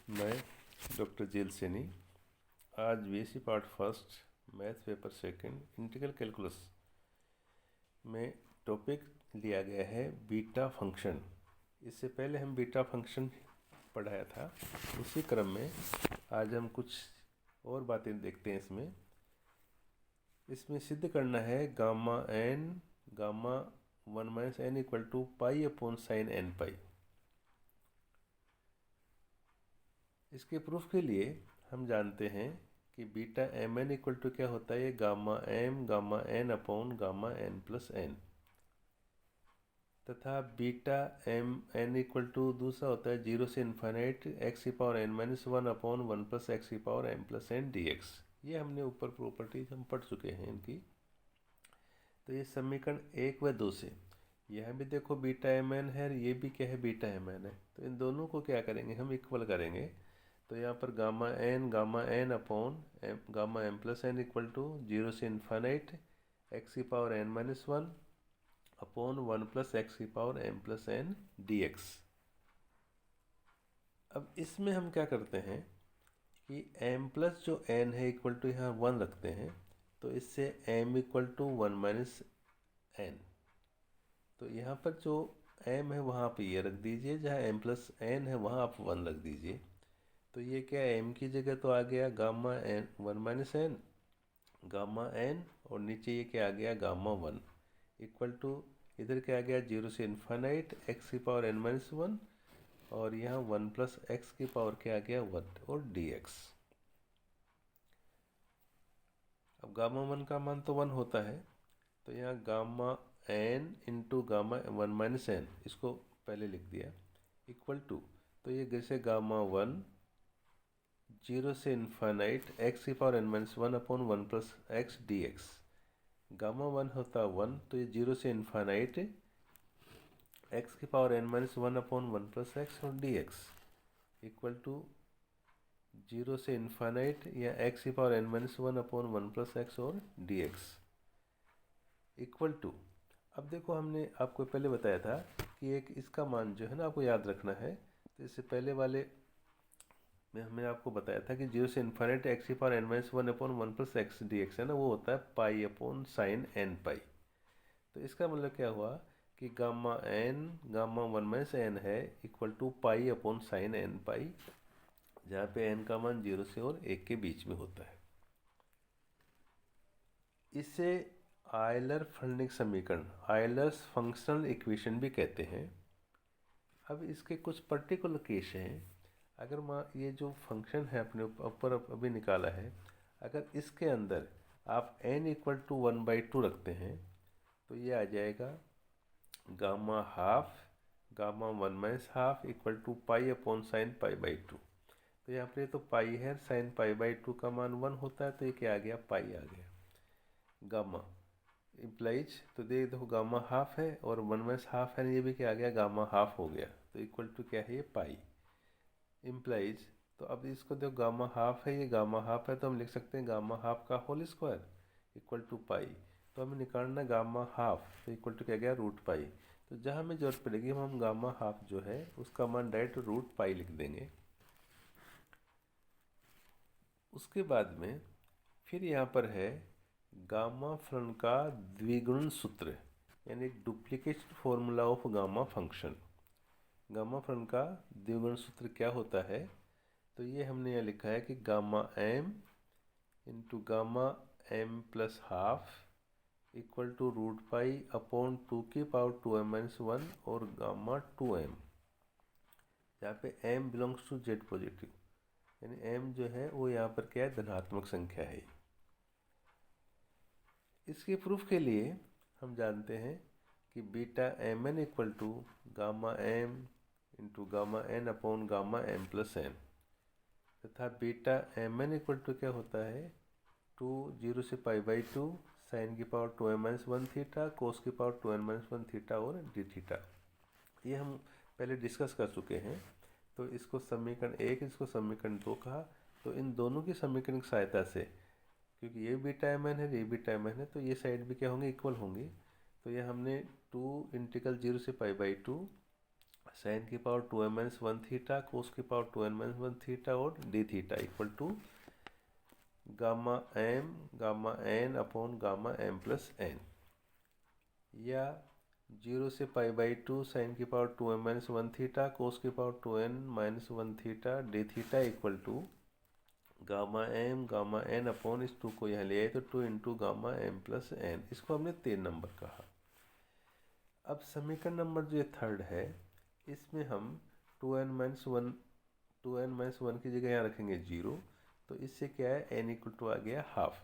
मैं डॉक्टर जेल सैनी। आज BSc part first math paper second integral calculus में टॉपिक लिया गया है बीटा फंक्शन। इससे पहले हम बीटा फंक्शन पढ़ाया था, उसी क्रम में आज हम कुछ और बातें देखते हैं। इसमें सिद्ध करना है gamma n gamma 1 minus n equal to pi upon sine n pi. इसके प्रूफ के लिए हम जानते हैं कि beta m n equal to क्या होता है, gamma n upon gamma n plus n, तथा beta m n equal to दूसरा होता है 0 से इन्फाइनाइट एक्स की power n minus 1 upon 1 plus x की power m plus n d x. ये हमने ऊपर प्रॉपर्टीज हम पढ़ चुके हैं इनकी। तो ये समीकरण 1 व 2 से यह भी देखो बीटा एम एन है, ये भी क्या है, बीटा एम एन है। तो इन दोनों को क्या करेंगे, हम इक्वल करेंगे। तो यहाँ पर gamma n upon gamma m plus n equal to 0 से इन्फाइनाइट एक्स की power n minus 1 upon 1 plus x की power m plus n d x. अब इसमें हम क्या करते हैं कि m प्लस जो n है इक्वल टू यहाँ 1 रखते हैं, तो इससे m equal to 1 minus n. तो यहाँ पर जो m है वहाँ पे ये रख दीजिए, जहाँ m प्लस n है वहाँ आप 1 रख दीजिए। तो ये क्या है, m की जगह तो आ गया gamma n 1 minus n gamma n, और नीचे ये क्या आ गया गामा 1 इक्वल टू इधर क्या आ गया 0 से इन्फाइनाइट एक्स की पावर n माइनस 1, और यहाँ 1 प्लस एक्स की पावर क्या आ गया 1 और dx। अब गामा 1 का मान तो 1 होता है, तो यहाँ gamma n into gamma 1 minus n, इसको पहले लिख दिया, इक्वल टू, तो ये जैसे गामा 1 0 से इन्फाइनाइट एक्स की power n minus 1 upon 1 plus x d x. Gamma 1 होता है 1, तो ये 0 से इन्फाइनाइट एक्स की power n minus 1 upon 1 plus x और डी एक्स इक्वल टू 0 से इन्फाइनाइट या एक्स की power n minus 1 upon 1 plus x और डी एक्स इक्वल टू। अब देखो हमने आपको पहले बताया था कि एक इसका मान जो है ना आपको याद रखना है। तो इससे पहले वाले में हमने आपको बताया था कि 0 से इन्फाइनाइट एक्स की power n minus 1 upon 1 plus x d x है ना, वो होता है pi upon sine n pi. तो इसका मतलब क्या हुआ कि गामा 1 माइनस एन है equal to pi upon sine n pi, जहाँ पे n का मान 0 से और 1 के बीच में होता है। इसे आयलर फंडिंग समीकरण, आयलर्स फंक्शनल इक्वेशन भी कहते हैं। अब इसके कुछ पर्टिकुलर केस हैं। अगर ये जो फंक्शन है अपने ऊपर अभी निकाला है, अगर इसके अंदर आप n इक्वल टू 1/2 रखते हैं, तो ये आ जाएगा gamma half gamma 1 minus half equal to pi upon sine pi by 2। तो यहाँ पर ये तो पाई है, साइन पाई बाई 2 का मान 1 होता है, तो ये क्या आ गया, पाई आ गया। गामा इम्प्लाइज, तो देखो गामा हाफ है और 1 माइनस हाफ है, ये भी क्या आ गया, गामा हाफ हो गया। तो इक्वल टू क्या है, ये पाई इम्प्लाइज। तो अब इसको देखो गामा हाफ है, ये गामा हाफ है, तो हम लिख सकते हैं गामा हाफ का होल स्क्वायर इक्वल टू पाई। तो हमें निकालना गामा हाफ, तो इक्वल टू क्या गया, रूट पाई। तो जहाँ हमें जरूरत पड़ेगी हम गामा हाफ जो है उसका मान डायरेक्ट रूट पाई लिख देंगे। उसके बाद में फिर यहाँ पर है गामा फलन का द्विगुणन सूत्र, यानी duplicate formula of gamma function. Gamma फलन का द्विगुणन सूत्र क्या होता है, तो ये हमने यहाँ लिखा है कि gamma m into gamma m plus half equal to root pi upon 2 की पावर 2m माइनस 1 और गामा 2m, यहाँ पे m belongs to z positive, यानी m जो है वो यहाँ पर क्या है, धनात्मक संख्या है। इसके प्रूफ के लिए हम जानते हैं कि beta m n equal to gamma m into gamma n upon gamma m plus n, तथा beta m n equal to क्या होता है, 0 से पाई बाई 2 साइन की power 2m minus 1 theta cos की पावर 2n माइनस 1 थीटा और d theta. ये हम पहले डिस्कस कर चुके हैं। तो इसको समीकरण 1, इसको समीकरण 2 कहा। तो इन दोनों की समीकरण की सहायता से, क्योंकि ये बीटा एम एन है, ये बीटा एम एन है, तो ये साइड भी क्या होंगे, इक्वल होंगी। तो ये हमने 2 इंटीग्रल 0 से पाई बाई 2 साइन की पावर 2n-1 थीटा, कोस की पावर 2n-1 थीटा और d theta equal to gamma n upon gamma m plus n, या 0 से π/2 साइन की पावर 2n-1 थीटा, कोस की power 2n-1 theta, d theta equal to gamma n upon इस 2 को यहाँ ले आए तो 2 into gamma m plus n. इसको हमने 3 नंबर कहा। अब समीकरण नंबर जो थर्ड है, इसमें हम 2n-1 की जगह यहाँ रखेंगे 0, तो इससे क्या है, n इक्वल टू आ गया हाफ।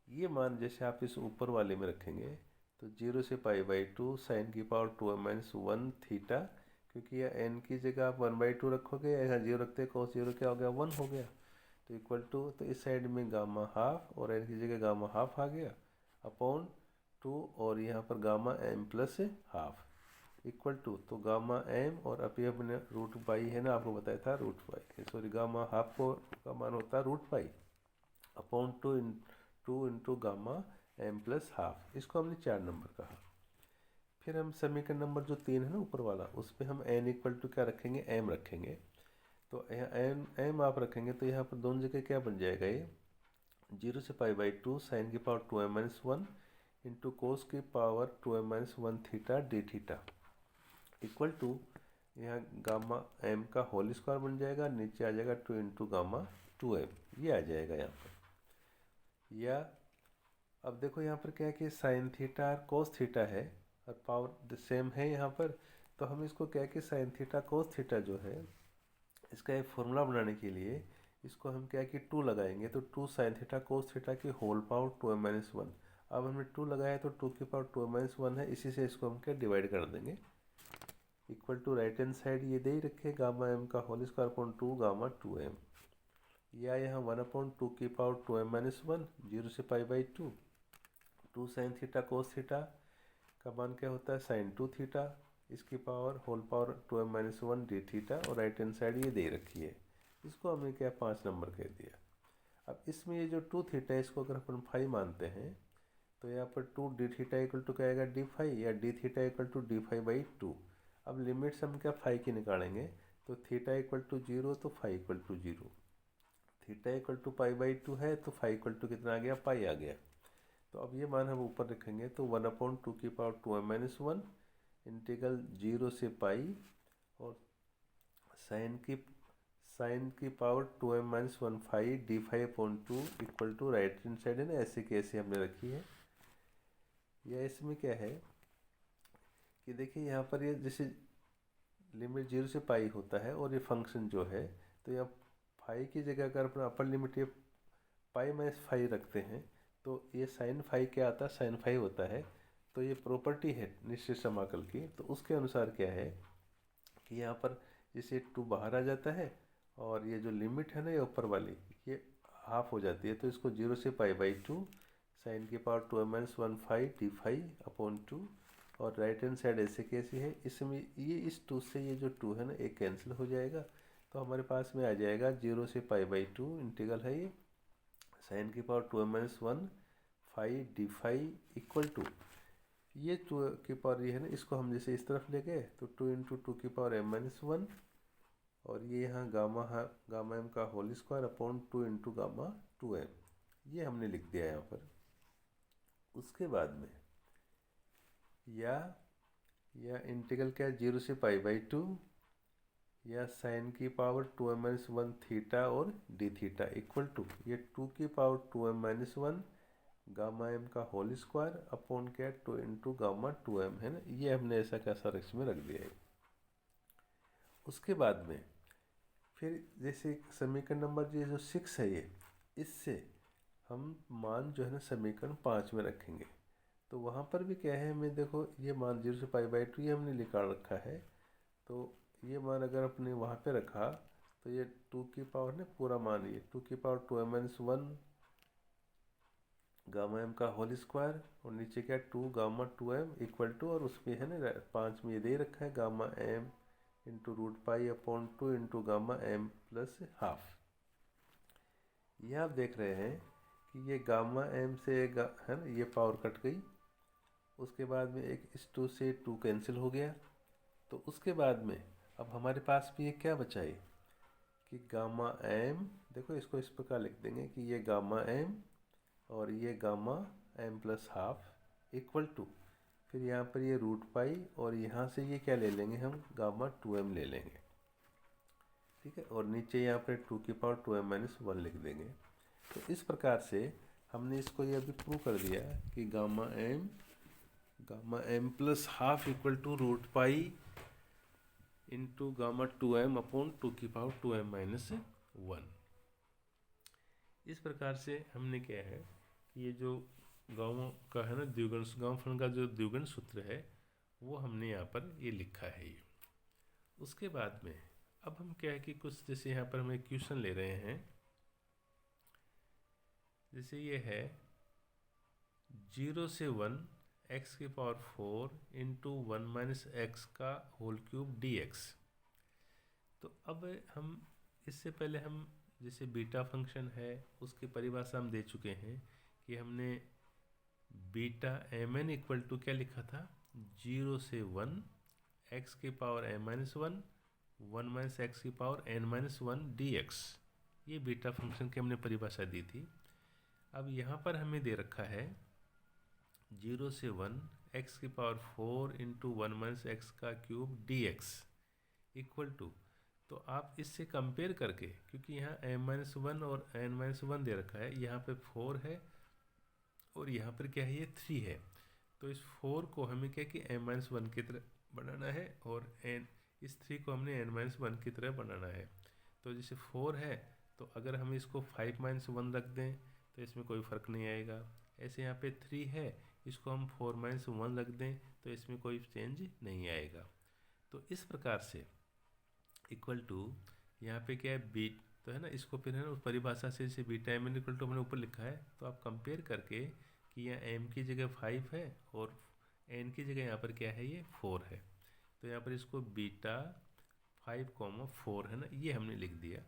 ये मान जैसे आप इस ऊपर वाले में रखेंगे तो 0 से π/2 साइन की पावर 2n-1 थीटा, क्योंकि यह n की जगह आप 1/2 रखोगे, यहाँ 0 रखते cos 0 क्या हो गया, 1 हो गया, तो इक्वल टू, तो इस साइड में गामा हाफ और n की जगह गामा हाफ आ गया अपॉन 2, और यहाँ पर gamma m plus half equal to, तो गामा m और अभी अपने रूट पाई है ना, आपको बताया था root pi, sorry gamma half का मान होता है root pi upon 2 into gamma m plus half. इसको हमने 4 नंबर कहा। फिर हम समीकरण नंबर जो 3 है ना ऊपर वाला, उस पर हम n इक्वल टू क्या रखेंगे, m रखेंगे। तो यहाँ m आप रखेंगे तो यहाँ पर दोनों जगह क्या बन जाएगा, ये 0 से π/2 साइन की पावर 2n-1 इंटू कोस की power 2n-1 theta d theta equal to, यहाँ गामा m का होल स्क्वायर बन जाएगा, नीचे आ जाएगा 2 इंटू गामा 2m, ये आ जाएगा यहाँ पर। या अब देखो यहाँ पर क्या है कि साइन थीटा और कोस थीटा है और पावर सेम है यहाँ पर, तो हम इसको क्या है कि साइन थीटा कोस थीटा जो है, इसका एक फॉर्मूला बनाने के लिए इसको हम क्या है कि 2 लगाएंगे, तो 2 साइन थीटा कोस थीटा की होल पावर 2m-1। अब हमने 2 लगाया तो 2 की पावर 2m-1 है, इसी से इसको हम क्या डिवाइड कर देंगे equal to right hand side ये दे ही रखे गामा m का whole square upon 2 gamma 2m, या यहाँ 1/2 की पावर 2m-1 0 से π/2 2 साइन थीटा कोस थीटा का मान क्या होता है साइन 2 थीटा, इसकी power whole power 2m-1 d theta, और राइट हैंड साइड ये दे रखी है, इसको हमने क्या 5 नंबर कह दिया। अब इसमें ये जो 2 थीटा है इसको अगर अपन फाई मानते हैं तो यहाँ पर 2 डी थीटा इक्वल टू क्या आएगा डी फाई, या d theta equal to d phi / 2। अब लिमिट्स हम क्या फाई की निकालेंगे, तो थीटा इक्वल टू 0 तो phi equal to 0, theta equal to π/2 है तो फाई इक्वल टू कितना आ गया, पाई आ गया। तो अब ये मान हम ऊपर रखेंगे तो 1/2 की पावर 2m-1 इंटीग्रल 0 से पाई, और साइन की power 2m-1 phi d phi upon 2 equal to right hand side है ना, ऐसे की ऐसे हमने रखी है। या इसमें क्या है कि देखिए यहाँ पर ये जैसे लिमिट 0 से पाई होता है और ये फंक्शन जो है, तो यहाँ फाई की जगह अगर अपना अपर लिमिट ये π-फाई रखते हैं तो ये साइन फाई क्या आता है, साइन फाई होता है। तो ये प्रॉपर्टी है निश्चित समाकल की, तो उसके अनुसार क्या है कि यहाँ पर जैसे 2 बाहर आ जाता है और ये जो लिमिट है ना ये ऊपर वाली ये हाफ हो जाती है, तो इसको 0 से π/2 साइन की power 2m-1 phi d phi upon 2, और राइट हैंड साइड ऐसे कैसी है, इसमें ये इस 2 से ये जो 2 है ना एक कैंसिल हो जाएगा, तो हमारे पास में आ जाएगा 0 से π/2 इंटीग्रल है ये साइन की power 2m-1 phi d phi equal to, ये 2 की पावर ये है ना, इसको हम जैसे इस तरफ ले गए तो 2 इंटू 2 की पावर m-1, और ये यहाँ गामा m का whole square upon 2 into gamma 2m, ये हमने लिख दिया यहाँ पर। उसके बाद में या इंटीग्रल क्या है 0 से π/2 या साइन की पावर 2m-1 थीटा और डी थीटा इक्वल टू ये 2 की पावर 2m-1 गामा m का होल स्क्वायर अपॉन क्या 2 इंटू गामा 2m है ना, ये हमने ऐसा कैसा रक्स में रख दिया है। उसके बाद में फिर जैसे समीकरण नंबर ये जो 6 है ये, इससे हम मान जो है ना समीकरण 5 में रखेंगे, तो वहाँ पर भी क्या है हमें देखो ये मान 0 से π/2 ये हमने निकाल रखा है, तो ये मान अगर अपने वहाँ पे रखा तो ये 2 की पावर ने पूरा मान ये 2 की पावर 2m-1 गामा m का होल स्क्वायर और नीचे क्या 2 गामा 2m इक्वल टू, और उसमें है ना 5 में ये दे रखा है gamma m into root pi upon 2 into gamma m plus half. ये आप देख रहे हैं कि ये गामा m से है ना ये पावर कट गई, उसके बाद में एक इस 2 से 2 कैंसिल हो गया, तो उसके बाद में अब हमारे पास भी ये क्या बचा है कि गामा एम, देखो इसको इस प्रकार लिख देंगे कि ये गामा एम और ये gamma m plus half equal to, फिर यहाँ पर ये रूट पाई और यहाँ से ये क्या ले लेंगे हम, गामा 2m ले लेंगे, ठीक है, और नीचे यहाँ पर 2 की पावर 2m माइनस 1 लिख देंगे। तो इस प्रकार से हमने इसको ये अभी प्रूव कर दिया कि gamma m plus half equal to root pi into gamma 2m upon 2 की पावर 2m माइनस 1। इस प्रकार से हमने क्या है कि ये जो गाँवों का है ना द्विगुण, गाँव फलन का जो द्विगुण सूत्र है वो हमने यहाँ पर ये लिखा है ये। उसके बाद में अब हम क्या है कि कुछ जैसे यहाँ पर हम एक क्वेश्चन ले रहे हैं, जैसे ये है 0 से 1 x की पावर 4 इंटू 1 माइनस एक्स का होल क्यूब dx। तो अब हम इससे पहले हम जैसे बीटा फंक्शन है उसकी परिभाषा हम दे चुके हैं कि हमने beta m n equal to क्या लिखा था, 0 से 1 x की power m minus 1 1 minus x की पावर n माइनस 1 dx। ये बीटा फंक्शन की हमने परिभाषा दी थी। अब यहाँ पर हमें दे रखा है 0 से 1 x की पावर 4 इंटू 1 माइनस एक्स का क्यूब dx इक्वल टू, तो आप इससे कंपेयर करके, क्योंकि यहाँ m माइनस 1 और n माइनस 1 दे रखा है, यहाँ पे 4 है और यहाँ पर क्या है ये 3 है, तो इस 4 को हमें क्या कि m माइनस 1 की तरह बनाना है और इस 3 को हमने n माइनस 1 की तरह बनाना है। तो जैसे 4 है तो अगर हम इसको 5 माइनस 1 रख दें तो इसमें कोई फ़र्क नहीं आएगा। ऐसे यहाँ पे 3 है, इसको हम 4 माइनस 1 रख दें तो इसमें कोई चेंज नहीं आएगा। तो इस प्रकार से इक्वल टू यहाँ पे क्या है बी, तो है ना, इसको फिर है ना उस परिभाषा से जैसे beta m n equal to हमने ऊपर लिखा है, तो आप कंपेयर करके कि यहाँ एम की जगह 5 है और एन की जगह यहाँ पर क्या है ये 4 है, तो यहाँ पर इसको बीटा 5,4 है ना ये हमने लिख दिया।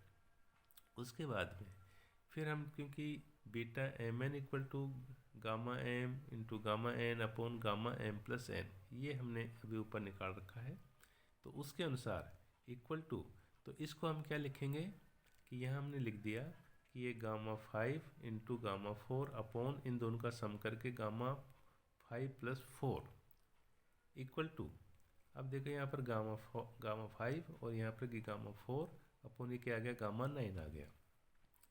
उसके बाद में फिर हम क्योंकि beta m n equal to gamma m into gamma n upon gamma m plus n, ये हमने अभी ऊपर निकाल रखा है, तो उसके अनुसार इक्वल टू, तो इसको हम क्या लिखेंगे कि यहाँ हमने लिख दिया कि ये गामा 5 इंटू गामा 4 अपॉन इन दोनों का सम करके गामा 5 प्लस 4 इक्वल टू, अब देखो यहाँ पर गामा 5 और यहाँ पर गामा 4 अपॉन ये क्या आ गया गामा 9 आ गया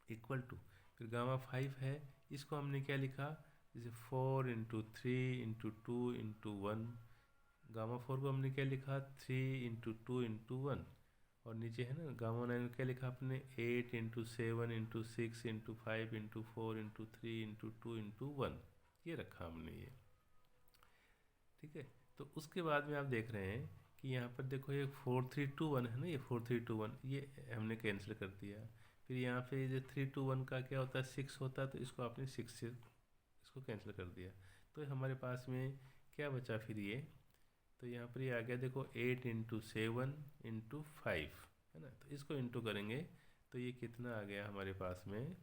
इक्वल टू, फिर गामा 5 है इसको हमने क्या लिखा जैसे 4 इंटू 3 इंटू 2 इंटू 1, गामा 4 को हमने क्या लिखा 3 इंटू 2 इंटू 1, और नीचे है ना गामा 9 क्या लिखा आपने 8 into 7 into 6 into 5 into 4 into 3 into 2 into 1, ये रखा हमने ये, ठीक है। तो उसके बाद में आप देख रहे हैं कि यहाँ पर देखो ये 4 3 2 1 है ना, ये 4 3 2 1 ये हमने कैंसिल कर दिया। फिर यहाँ पे जो 3 2 1 का क्या होता है 6 होता है, तो इसको आपने 6 से इसको कैंसिल कर दिया, तो हमारे पास में क्या बचा फिर ये, तो यहाँ पर ये आ गया देखो 8 इंटू 7 इंटू 5 है ना, तो इसको इंटू करेंगे तो ये कितना आ गया हमारे पास में है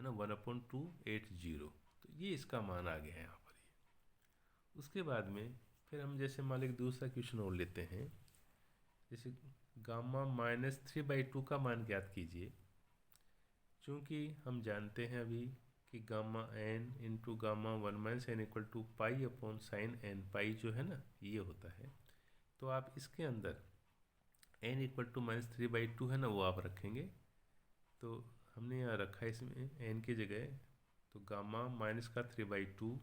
ना 1/280, तो ये इसका मान आ गया है यहाँ पर ये। उसके बाद में फिर हम जैसे मान लीजिए दूसरा क्वेश्चन और लेते हैं, जैसे गामा -3/2 का मान ज्ञात कीजिए। चूँकि हम जानते हैं अभी कि gamma n into gamma 1 minus n equal to pi upon sine n pi जो है ना ये होता है, तो आप इसके अंदर n इक्वल टू -3/2 है ना वो आप रखेंगे, तो हमने यहाँ रखा है इसमें n की जगह, तो गामा माइनस का 3/2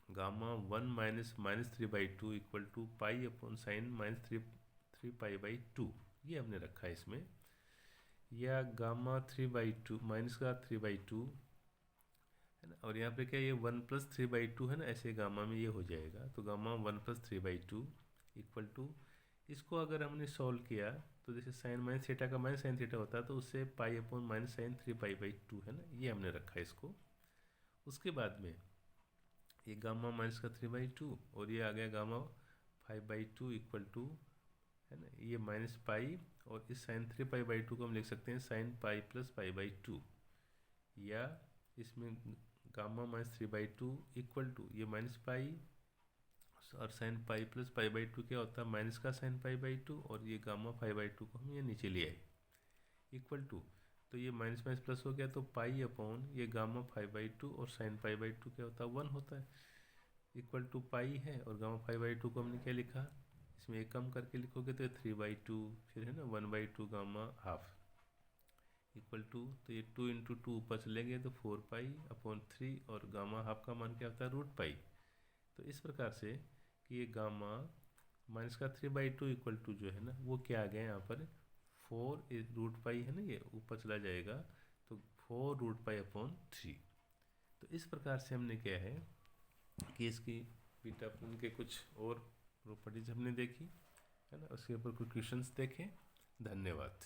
gamma 1 minus -3/2 equal to pi upon sine -3 पाई/2 ये हमने रखा है इसमें, या गामा 3/2 माइनस का 3/2 है ना, और यहाँ पे क्या ये 1 प्लस 3/2 है ना, ऐसे गामा में ये हो जाएगा, तो गामा 1 प्लस 3/2 इक्वल टू, इसको अगर हमने सॉल्व किया तो जैसे साइन माइनस थीटा का माइनस साइन थीटा होता है, तो उससे पाई अपॉन माइनस साइन 3 पाई/2 है ना, ये हमने रखा है इसको। उसके बाद में ये गामा माइनस का 3/2 और ये आ गया गामा 5/2 इक्वल टू है ना ये माइनस पाई, और इस साइन 3 पाई/2 को हम लिख सकते हैं साइन पाई प्लस पाई/2, या इसमें गामा -3/2 इक्वल टू ये माइनस पाई और sine pi plus pi by two क्या होता है, माइनस का साइन पाई बाई टू, और ये गामा पाई बाई टू को हम ये नीचे ले आए, इक्वल टू, तो ये माइनस माइनस प्लस हो गया, तो पाई अपॉन ये गामा फाइव बाई टू और साइन पाई बाई टू क्या होता है, वन होता है, इक्वल टू पाई है, और गामा फाइव बाई टू को हमने क्या लिखा, इसमें एक कम करके लिखोगे तो थ्री बाई टू, फिर है ना one by two gamma half, equal to, तो ये टू इंटू टू ऊपर चले गए तो फोर पाई अपॉन थ्री, और गामा हाफ का मान क्या होता है, रूट पाई। तो इस प्रकार से कि ये गामा माइनस का three by two equal to जो है ना वो क्या आ गया यहाँ पर, फोर रूट पाई है ना, ये ऊपर चला जाएगा, तो four root pi upon three. तो इस प्रकार से हमने क्या है कि इसकी बीटा फंक्शन के कुछ और प्रॉपर्टीज हमने देखी है ना, उसके ऊपर कुछ क्वेश्चंस देखे। धन्यवाद।